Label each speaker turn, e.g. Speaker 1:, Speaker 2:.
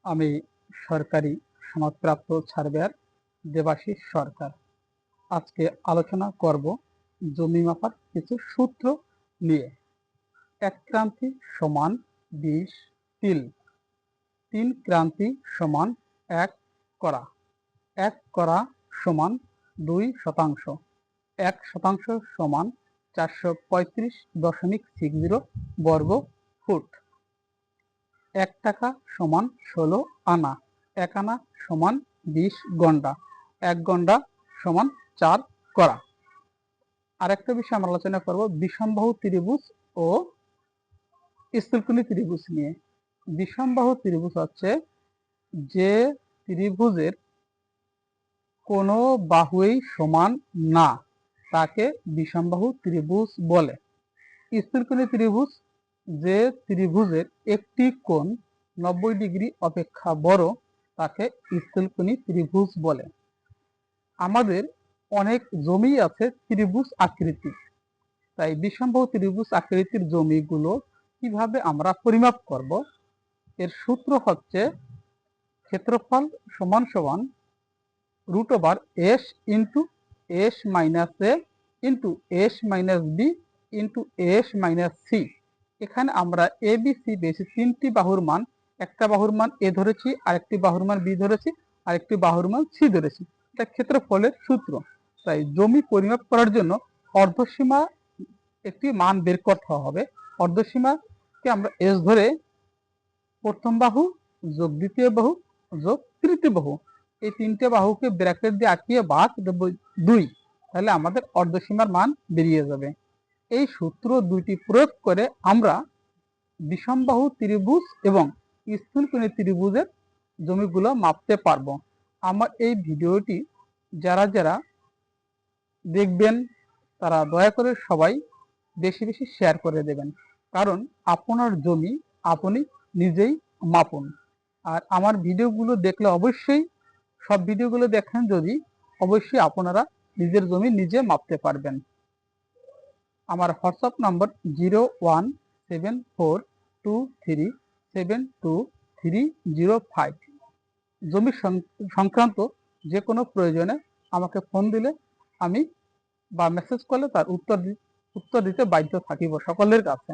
Speaker 1: আমি সরকারি সনদপ্রাপ্ত সার্ভেয়ার দেবাশিস সরকার। আজকে আলোচনা করব জমি মাপার কিছু সূত্র নিয়ে। 1 ক্রান্তি সমান 20 তিল, 3 ক্রান্তি সমান 1 করা, 1 করা সমান 2 শতাংশ, 1 শতাংশ সমান 435.60 বর্গ ফুট, 1 টাকা সমান 16 আনা, 1 আনা সমান 20 গন্ডা, 1 গন্ডা সমান 4 করা। আরেকটা বিষয় আমরা আলোচনা করব বিষমবাহু ত্রিভুজ ও স্থূলকোণী ত্রিভুজ নিয়ে। বিষমবাহু ত্রিভুজ হচ্ছে যে ত্রিভুজের কোনো বাহুই সমান না, তাকে বিষমবাহু ত্রিভুজ বলে। স্থূলকোণী ত্রিভুজ যে ত্রিভুজের একটি কোণ 90 ডিগ্রি অপেক্ষা বড়, তাকে স্থূলকোণী ত্রিভুজ বলে। আমাদের অনেক জমি আছে ত্রিভুজ আকৃতির, তাই বিষমবাহু ত্রিভুজ আকৃতির জমিগুলো কিভাবে আমরা পরিমাপ করব? এর সূত্র হচ্ছে ক্ষেত্রফল সমান সমান √s into s minus a into s minus b into s minus c। এখানে আমরা এ বি সি পেয়েছি, 3টি বাহুর মান, একটা বাহুর মান এ ধরেছি, আরেকটি বাহুর মান বি ধরেছি, আরেকটি বাহুর মান সি ধরেছি। এটা ক্ষেত্রফলের সূত্র। তাই জমি পরিমাপ করার জন্য অর্ধসীমা একটি মান বের করতে হবে। অর্ধসীমাকে আমরা এস ধরে প্রথম বাহু যোগ দ্বিতীয় বাহু যোগ তৃতীয় বাহু, এই 3টে বাহুকে ব্র্যাকেট দিয়ে আঁকিয়ে ভাগ দেব 2, তাহলে আমাদের অর্ধসীমার মান বেরিয়ে যাবে। এই সূত্র দুইটি প্রয়োগ করে আমরা বিষমবাহু ত্রিভুজ এবং স্থূলকোণী ত্রিভুজের জমিগুলো মাপতে পারবো। আমার এই ভিডিওটি যারা যারা দেখবেন তারা দয়া করে সবাই বেশি বেশি শেয়ার করে দেবেন, কারণ আপনার জমি আপনি নিজেই মাপুন। আর আমার ভিডিওগুলো দেখলে অবশ্যই, সব ভিডিওগুলো দেখেন যদি, অবশ্যই আপনারা নিজের জমি নিজে মাপতে পারবেন। আমার হোয়াটসঅ্যাপ নম্বর 01742372305। জমি সংক্রান্ত যে কোনো প্রয়োজনে আমাকে ফোন দিলে আমি বা মেসেজ করলে তার উত্তর দিতে বাধ্য থাকিব সকলের কাছে।